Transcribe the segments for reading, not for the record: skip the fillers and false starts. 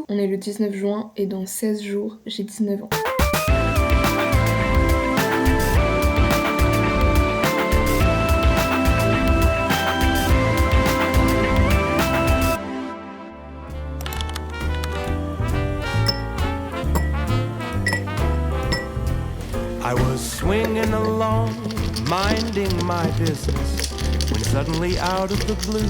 On est le 19 juin et dans 16 jours, j'ai 19 ans. I was swinging along, minding my business, when suddenly out of the blue.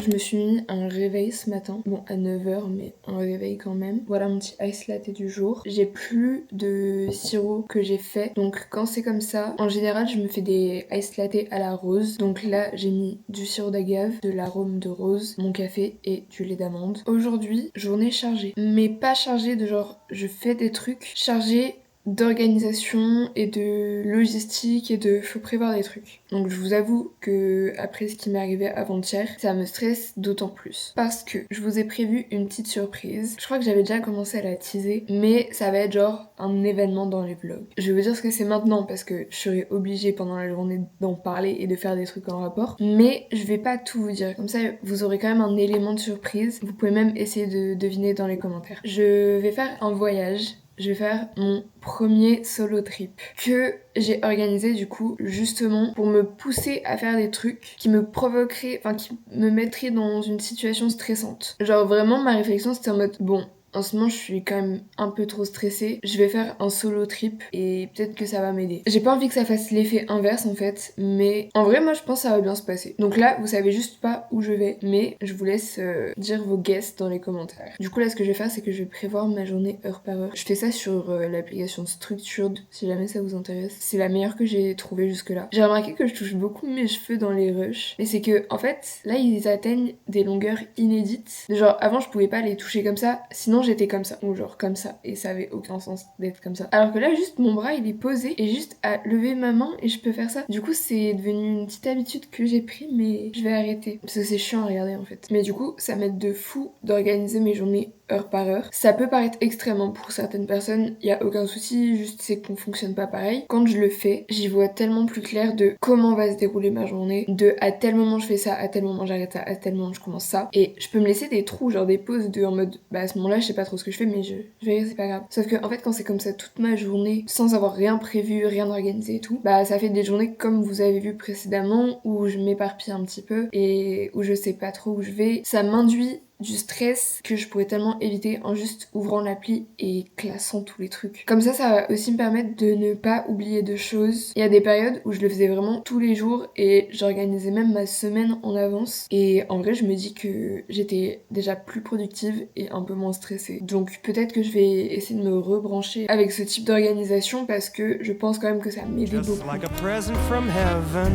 Je me suis mis un réveil ce matin, bon à 9h mais un réveil quand même. Voilà mon petit ice latte du jour. J'ai plus de sirop que j'ai fait, donc quand c'est comme ça, en général je me fais des ice latte à la rose. Donc là j'ai mis du sirop d'agave, de l'arôme de rose, mon café et du lait d'amande. Aujourd'hui, journée chargée, mais pas chargée de genre je fais des trucs, chargée d'organisation et de logistique et de faut prévoir des trucs. Donc je vous avoue que après ce qui m'est arrivé avant-hier, ça me stresse d'autant plus. Parce que je vous ai prévu une petite surprise. Je crois que j'avais déjà commencé à la teaser, mais ça va être genre un événement dans les vlogs. Je vais vous dire ce que c'est maintenant parce que je serai obligée pendant la journée d'en parler et de faire des trucs en rapport. Mais je vais pas tout vous dire. Comme ça, vous aurez quand même un élément de surprise. Vous pouvez même essayer de deviner dans les commentaires. Je vais faire un voyage. Je vais faire mon premier solo trip que j'ai organisé du coup justement pour me pousser à faire des trucs qui me provoqueraient, enfin qui me mettraient dans une situation stressante. Genre vraiment ma réflexion c'était en mode bon, en ce moment je suis quand même un peu trop stressée, je vais faire un solo trip et peut-être que ça va m'aider. J'ai pas envie que ça fasse l'effet inverse en fait, mais en vrai moi je pense que ça va bien se passer. Donc là vous savez juste pas où je vais, mais je vous laisse dire vos guesses dans les commentaires. Du coup là ce que je vais faire c'est que je vais prévoir ma journée heure par heure. Je fais ça sur l'application Structured si jamais ça vous intéresse. C'est la meilleure que j'ai trouvée jusque là. J'ai remarqué que je touche beaucoup mes cheveux dans les rushs, mais c'est que en fait là ils atteignent des longueurs inédites. Genre avant je pouvais pas les toucher comme ça, sinon j'étais comme ça, ou genre comme ça, et ça avait aucun sens d'être comme ça. Alors que là, juste mon bras il est posé, et juste à lever ma main, et je peux faire ça. Du coup, c'est devenu une petite habitude que j'ai pris, mais je vais arrêter. Parce que c'est chiant à regarder en fait. Mais du coup, ça m'aide de fou d'organiser mes journées heure par heure. Ça peut paraître extrêmement pour certaines personnes, il y a aucun souci, juste c'est qu'on fonctionne pas pareil. Quand je le fais, j'y vois tellement plus clair de comment va se dérouler ma journée, de à tel moment je fais ça, à tel moment j'arrête ça, à tel moment je commence ça. Et je peux me laisser des trous, genre des pauses de en mode bah à ce moment-là je sais pas trop ce que je fais mais je vais c'est pas grave. Sauf que en fait quand c'est comme ça toute ma journée, sans avoir rien prévu, rien organisé et tout, bah ça fait des journées comme vous avez vu précédemment où je m'éparpille un petit peu et où je sais pas trop où je vais. Ça m'induit du stress que je pourrais tellement éviter en juste ouvrant l'appli et classant tous les trucs. Comme ça va aussi me permettre de ne pas oublier de choses. Il y a des périodes où je le faisais vraiment tous les jours et j'organisais même ma semaine en avance. Et en vrai, je me dis que j'étais déjà plus productive et un peu moins stressée. Donc peut-être que je vais essayer de me rebrancher avec ce type d'organisation parce que je pense quand même que ça m'aide beaucoup. Like a present from heaven,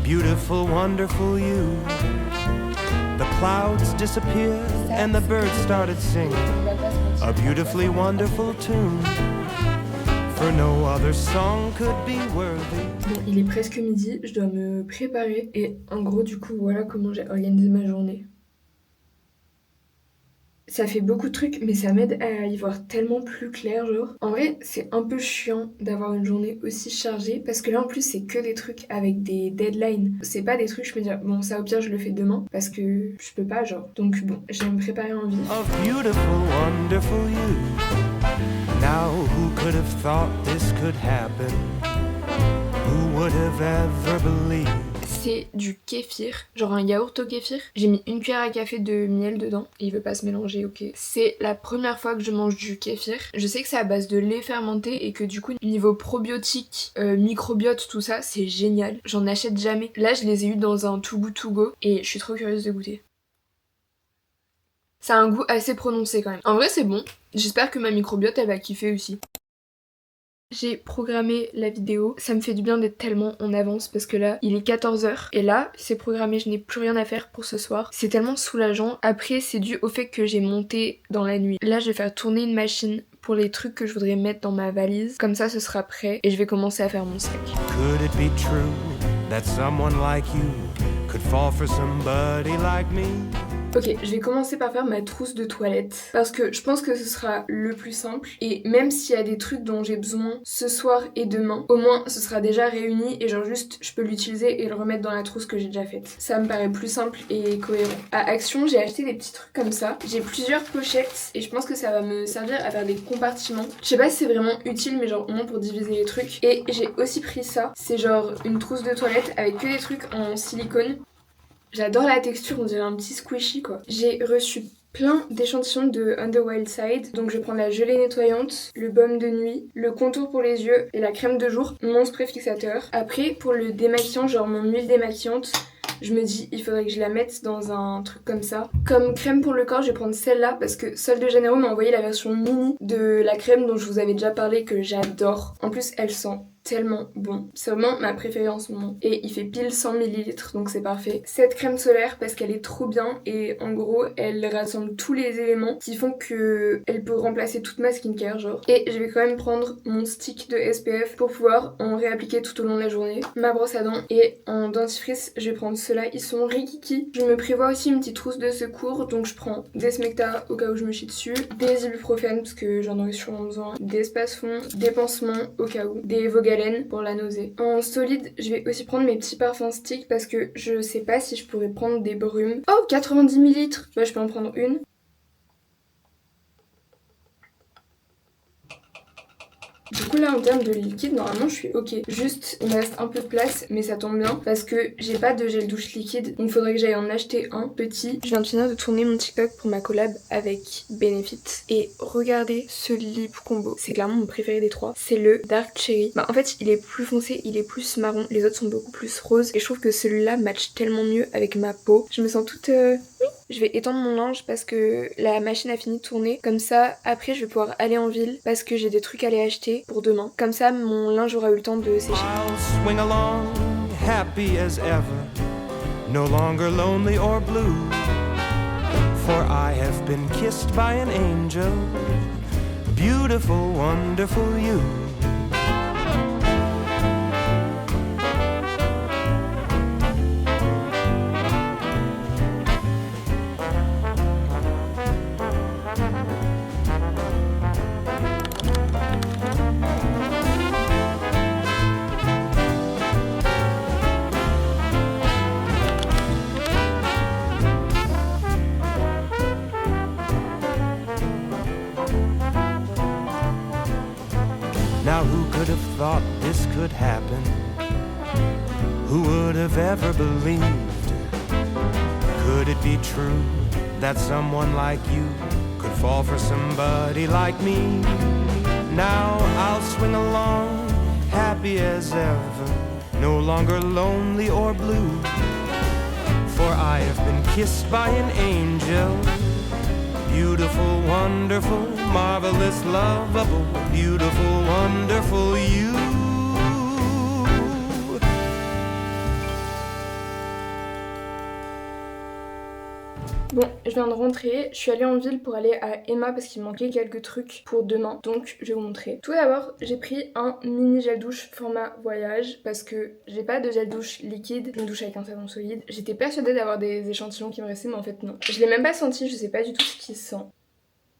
beautiful, wonderful you. The clouds disappeared and the birds started singing a beautifully wonderful tune. For no other song could be worthy. Bon, il est presque midi, je dois me préparer et en gros du coup voilà comment j'ai organisé ma journée. Ça fait beaucoup de trucs, mais ça m'aide à y voir tellement plus clair, genre. En vrai, c'est un peu chiant d'avoir une journée aussi chargée, parce que là, en plus, c'est que des trucs avec des deadlines. C'est pas des trucs, je me dis, bon, ça, au pire, je le fais demain, parce que je peux pas, genre. Donc, bon, je vais me préparer en vif. Of beautiful, wonderful you. Now, who could have thought this could happen? Who would have ever believed? C'est du kéfir, genre un yaourt au kéfir. J'ai mis une cuillère à café de miel dedans et il veut pas se mélanger, ok. C'est la première fois que je mange du kéfir. Je sais que c'est à base de lait fermenté et que du coup niveau probiotique, microbiote, tout ça, c'est génial. J'en achète jamais. Là je les ai eu dans un Too Good To Go et je suis trop curieuse de goûter. Ça a un goût assez prononcé quand même. En vrai c'est bon. J'espère que ma microbiote elle va kiffer aussi. J'ai programmé la vidéo, ça me fait du bien d'être tellement en avance parce que là il est 14h et là c'est programmé, je n'ai plus rien à faire pour ce soir. C'est tellement soulageant. Après c'est dû au fait que j'ai monté dans la nuit. Là je vais faire tourner une machine pour les trucs que je voudrais mettre dans ma valise. Comme ça ce sera prêt et je vais commencer à faire mon sac. Could it be true that someone like you could fall for somebody like me? Ok, je vais commencer par faire ma trousse de toilette parce que je pense que ce sera le plus simple et même s'il y a des trucs dont j'ai besoin ce soir et demain, au moins ce sera déjà réuni et genre juste je peux l'utiliser et le remettre dans la trousse que j'ai déjà faite. Ça me paraît plus simple et cohérent. À Action, j'ai acheté des petits trucs comme ça. J'ai plusieurs pochettes et je pense que ça va me servir à faire des compartiments. Je sais pas si c'est vraiment utile mais genre au moins pour diviser les trucs. Et j'ai aussi pris ça. C'est genre une trousse de toilette avec que des trucs en silicone. J'adore la texture, on dirait un petit squishy quoi. J'ai reçu plein d'échantillons de On the Wild Side. Donc je vais prendre la gelée nettoyante, le baume de nuit, le contour pour les yeux et la crème de jour, mon spray fixateur. Après pour le démaquillant, genre mon huile démaquillante, je me dis il faudrait que je la mette dans un truc comme ça. Comme crème pour le corps, je vais prendre celle-là parce que Sol de Janeiro m'a envoyé la version mini de la crème dont je vous avais déjà parlé que j'adore. En plus elle sent tellement bon. C'est vraiment ma préférée en ce moment. Et il fait pile 100 ml donc c'est parfait. Cette crème solaire parce qu'elle est trop bien et en gros elle rassemble tous les éléments qui font que elle peut remplacer toute ma skincare genre. Et je vais quand même prendre mon stick de SPF pour pouvoir en réappliquer tout au long de la journée. Ma brosse à dents et en dentifrice je vais prendre ceux-là. Ils sont rikiki. Je me prévois aussi une petite trousse de secours donc je prends des Smecta au cas où je me chie dessus, des ibuprofènes parce que j'en aurai sûrement besoin, des Spasfon, des pansements au cas où, des Vogalen pour la nausée. En solide, je vais aussi prendre mes petits parfums sticks parce que je sais pas si je pourrais prendre des brumes. Oh, 90 ml. Bah je peux en prendre une. Du coup là en termes de liquide normalement je suis ok. Juste il me reste un peu de place mais ça tombe bien parce que j'ai pas de gel douche liquide donc faudrait que j'aille en acheter un petit. Je viens de finir de tourner mon TikTok pour ma collab avec Benefit et regardez ce lip combo. C'est clairement mon préféré des trois. C'est le Dark Cherry. Bah en fait il est plus foncé, il est plus marron. Les autres sont beaucoup plus roses et je trouve que celui-là match tellement mieux avec ma peau. Je me sens toute... Je vais étendre mon linge parce que la machine a fini de tourner. Comme ça, après, je vais pouvoir aller en ville parce que j'ai des trucs à aller acheter pour demain. Comme ça, mon linge aura eu le temps de sécher. I'll swing along, happy as ever, no longer lonely or blue, for I have been kissed by an angel, beautiful, wonderful you. Now who could have thought this could happen? Who would have ever believed? Could it be true that someone like you could fall for somebody like me? Now I'll swing along, happy as ever, no longer lonely or blue, for I have been kissed by an angel, beautiful, wonderful, marvelous, lovable, beautiful, wonderful you. Bon, je viens de rentrer, je suis allée en ville pour aller à Emma parce qu'il me manquait quelques trucs pour demain, donc je vais vous montrer. Tout d'abord, j'ai pris un mini gel douche format voyage parce que j'ai pas de gel douche liquide, je me douche avec un savon solide. J'étais persuadée d'avoir des échantillons qui me restaient, mais en fait non. Je l'ai même pas senti, je sais pas du tout ce qui sent.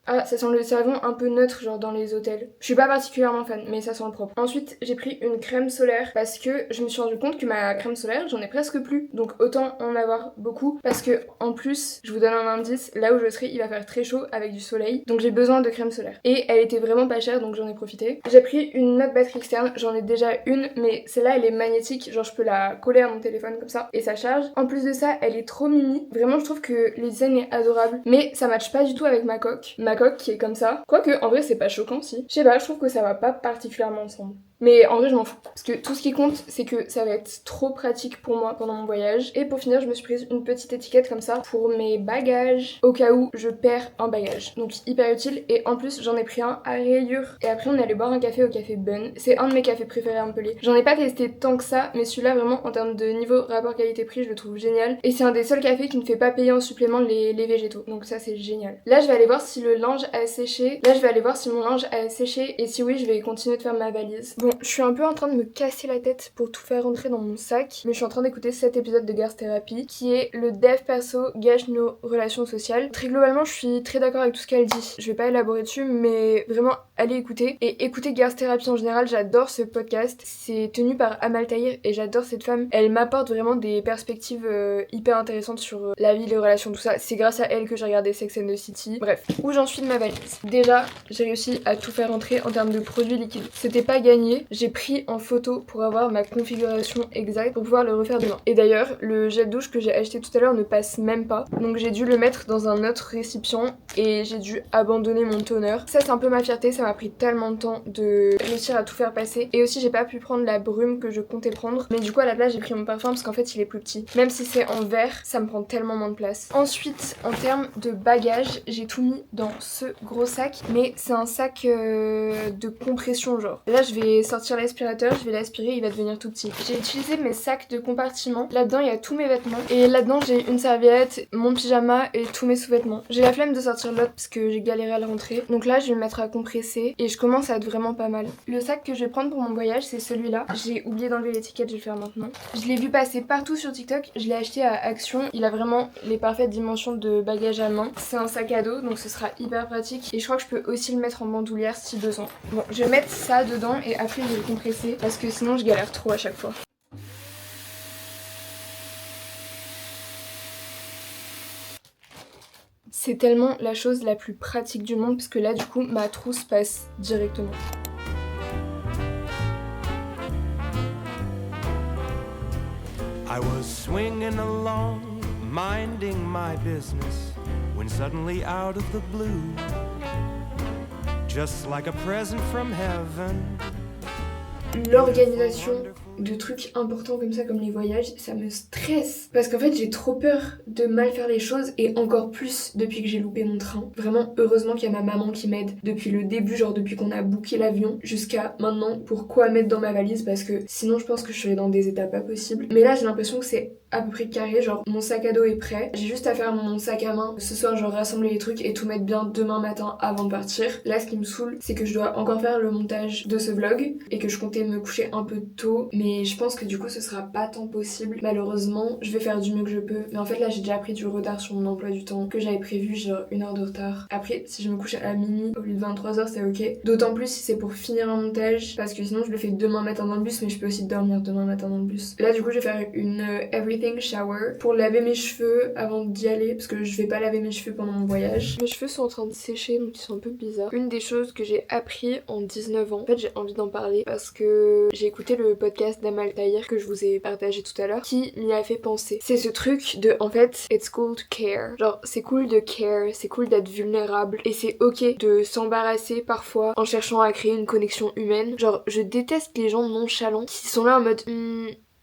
Ah, ça sent le savon un peu neutre, genre dans les hôtels. Je suis pas particulièrement fan, mais ça sent le propre. Ensuite, j'ai pris une crème solaire parce que je me suis rendu compte que ma crème solaire, j'en ai presque plus. Donc autant en avoir beaucoup parce que en plus, je vous donne un indice, là où je serai, il va faire très chaud avec du soleil. Donc j'ai besoin de crème solaire. Et elle était vraiment pas chère, donc j'en ai profité. J'ai pris une autre batterie externe, j'en ai déjà une, mais celle-là, elle est magnétique. Genre je peux la coller à mon téléphone comme ça et ça charge. En plus de ça, elle est trop mimi. Vraiment, je trouve que le design est adorable. Mais ça matche pas du tout avec ma coque. Ma coque qui est comme ça. Quoique, en vrai, c'est pas choquant, si. Je sais pas, je trouve que ça va pas particulièrement ensemble. Mais en vrai, je m'en fous. Parce que tout ce qui compte, c'est que ça va être trop pratique pour moi pendant mon voyage. Et pour finir, je me suis prise une petite étiquette comme ça pour mes bagages, au cas où je perds un bagage. Donc hyper utile. Et en plus, j'en ai pris un à rayures. Et après, on est allé boire un café au Café Bun. C'est un de mes cafés préférés à Montpellier. J'en ai pas testé tant que ça, mais celui-là, vraiment, en termes de niveau rapport qualité-prix, je le trouve génial. Et c'est un des seuls cafés qui ne fait pas payer en supplément les végétaux. Donc ça, c'est génial. Là, je vais aller voir si le linge a séché. Là, je vais aller voir si mon linge a séché. Et si oui, je vais continuer de faire ma valise. Bon, je suis un peu en train de me casser la tête pour tout faire rentrer dans mon sac, mais je suis en train d'écouter cet épisode de Girls Therapy qui est le dev perso gâche nos relations sociales. Très globalement, je suis très d'accord avec tout ce qu'elle dit. Je vais pas élaborer dessus, mais vraiment allez écouter. Et écoutez Girls Therapy en général, j'adore ce podcast. C'est tenu par Amal Tahir et j'adore cette femme. Elle m'apporte vraiment des perspectives hyper intéressantes sur la vie, les relations, tout ça. C'est grâce à elle que j'ai regardé Sex and the City. Bref, où j'en suis de ma valise. Déjà, j'ai réussi à tout faire rentrer en termes de produits liquides. C'était pas gagné. J'ai pris en photo pour avoir ma configuration exacte pour pouvoir le refaire demain. Et d'ailleurs, le gel douche que j'ai acheté tout à l'heure ne passe même pas. Donc j'ai dû le mettre dans un autre récipient et j'ai dû abandonner mon toner. Ça c'est un peu ma fierté, ça m'a pris tellement de temps de réussir à tout faire passer. Et aussi j'ai pas pu prendre la brume que je comptais prendre. Mais du coup à la place j'ai pris mon parfum parce qu'en fait il est plus petit. Même si c'est en verre, ça me prend tellement moins de place. Ensuite, en termes de bagages, j'ai tout mis dans ce gros sac. Mais c'est un sac de compression genre. Là je vais sortir l'aspirateur, je vais l'aspirer, il va devenir tout petit. J'ai utilisé mes sacs de compartiment. Là-dedans, il y a tous mes vêtements. Et là-dedans, j'ai une serviette, mon pyjama et tous mes sous-vêtements. J'ai la flemme de sortir l'autre parce que j'ai galéré à le rentrer. Donc là, je vais me mettre à compresser et je commence à être vraiment pas mal. Le sac que je vais prendre pour mon voyage, c'est celui-là. J'ai oublié d'enlever l'étiquette, je vais le faire maintenant. Je l'ai vu passer partout sur TikTok. Je l'ai acheté à Action. Il a vraiment les parfaites dimensions de bagage à main. C'est un sac à dos, donc ce sera hyper pratique. Et je crois que je peux aussi le mettre en bandoulière si besoin. Bon, je vais mettre ça dedans et après je vais le compresser parce que sinon je galère trop à chaque fois. C'est tellement la chose la plus pratique du monde parce que là du coup ma trousse passe directement. I was swinging along, minding my business, when suddenly out of the blue, just like a present from heaven. L'organisation de trucs importants comme ça, comme les voyages, ça me stresse. Parce qu'en fait, j'ai trop peur de mal faire les choses et encore plus depuis que j'ai loupé mon train. Vraiment, heureusement qu'il y a ma maman qui m'aide depuis le début, genre depuis qu'on a booké l'avion jusqu'à maintenant pour quoi mettre dans ma valise parce que sinon je pense que je serais dans des états pas possibles. Mais là, j'ai l'impression que c'est à peu près carré, genre mon sac à dos est prêt. J'ai juste à faire mon sac à main ce soir, genre rassembler les trucs et tout mettre bien demain matin avant de partir. Là, ce qui me saoule, c'est que je dois encore faire le montage de ce vlog et que je comptais me coucher un peu tôt, mais je pense que du coup ce sera pas tant possible. Malheureusement, je vais faire du mieux que je peux. Mais en fait là, j'ai déjà pris du retard sur mon emploi du temps que j'avais prévu, genre 1 heure de retard. Après, si je me couche à minuit au lieu de 23h, c'est ok. D'autant plus si c'est pour finir un montage, parce que sinon je le fais demain matin dans le bus, mais je peux aussi dormir demain matin dans le bus. Là, du coup, je vais faire une everything shower pour laver mes cheveux avant d'y aller, parce que je vais pas laver mes cheveux pendant mon voyage. Mes cheveux sont en train de sécher, donc ils sont un peu bizarres. Une des choses que j'ai appris en 19 ans, en fait j'ai envie d'en parler parce que j'ai écouté le podcast d'Amal Tahir que je vous ai partagé tout à l'heure, qui m'y a fait penser. C'est ce truc de, en fait, it's cool to care. Genre, c'est cool de care, c'est cool d'être vulnérable, et c'est ok de s'embarrasser parfois en cherchant à créer une connexion humaine. Genre, je déteste les gens nonchalants qui sont là en mode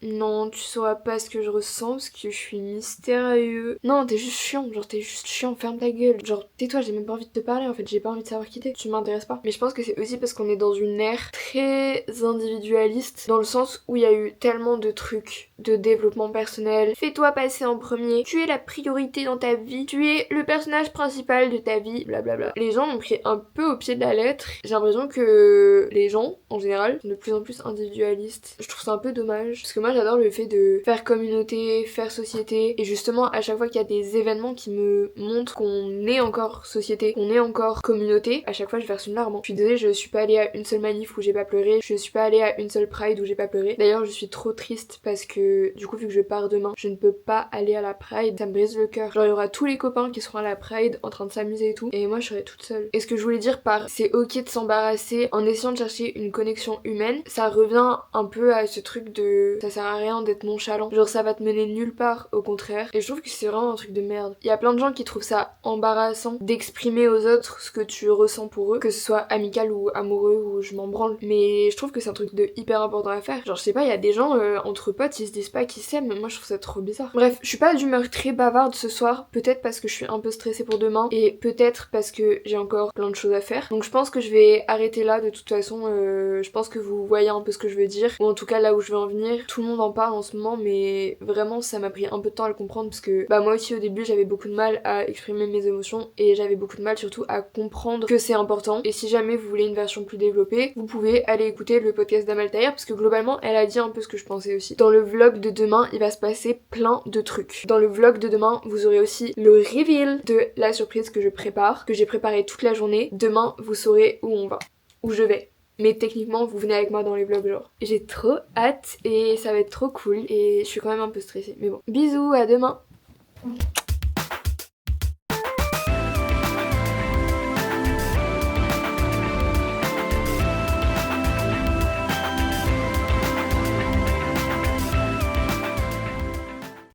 non, tu sauras pas ce que je ressens parce que je suis mystérieux. Non, t'es juste chiant, genre t'es juste chiant, ferme ta gueule. Genre tais-toi, j'ai même pas envie de te parler en fait, j'ai pas envie de savoir qui t'es, tu m'intéresses pas. Mais je pense que c'est aussi parce qu'on est dans une ère très individualiste, dans le sens où il y a eu tellement de trucs de développement personnel. Fais-toi passer en premier, tu es la priorité dans ta vie, tu es le personnage principal de ta vie, blablabla. Les gens m'ont pris un peu au pied de la lettre. J'ai l'impression que les gens, en général, sont de plus en plus individualistes. Je trouve ça un peu dommage, parce que moi j'adore le fait de faire communauté, faire société, et justement à chaque fois qu'il y a des événements qui me montrent qu'on est encore société, qu'on est encore communauté, à chaque fois je verse une larme. Je suis désolée, je suis pas allée à une seule manif où j'ai pas pleuré, je suis pas allée à une seule Pride où j'ai pas pleuré. D'ailleurs je suis trop triste parce que du coup vu que je pars demain, je ne peux pas aller à la Pride, ça me brise le cœur. Genre il y aura tous les copains qui seront à la Pride en train de s'amuser et tout, et moi je serai toute seule. Et ce que je voulais dire par c'est ok de s'embarrasser en essayant de chercher une connexion humaine, ça revient un peu à ce truc de ça sert à rien d'être nonchalant, genre ça va te mener nulle part, au contraire. Et je trouve que c'est vraiment un truc de merde. Il y a plein de gens qui trouvent ça embarrassant d'exprimer aux autres ce que tu ressens pour eux, que ce soit amical ou amoureux ou je m'en branle, mais je trouve que c'est un truc de hyper important à faire. Genre je sais pas, il y a des gens entre potes ils se disent pas qu'ils s'aiment, mais moi je trouve ça trop bizarre. Bref, je suis pas d'humeur très bavarde ce soir, peut-être parce que je suis un peu stressée pour demain et peut-être parce que j'ai encore plein de choses à faire. Donc je pense que je vais arrêter là de toute façon, je pense que vous voyez un peu ce que je veux dire, ou en tout cas là où je veux en venir. Tout le monde monde en parle en ce moment, mais vraiment ça m'a pris un peu de temps à le comprendre parce que bah moi aussi au début j'avais beaucoup de mal à exprimer mes émotions et j'avais beaucoup de mal surtout à comprendre que c'est important. Et si jamais vous voulez une version plus développée, vous pouvez aller écouter le podcast d'Amal Taher parce que globalement elle a dit un peu ce que je pensais aussi. Dans le vlog de demain, il va se passer plein de trucs. Dans le vlog de demain, vous aurez aussi le reveal de la surprise que je prépare, que j'ai préparé toute la journée. Demain, vous saurez où on va, où je vais. Mais techniquement, vous venez avec moi dans les vlogs genre. J'ai trop hâte et ça va être trop cool et je suis quand même un peu stressée. Mais bon, bisous, à demain.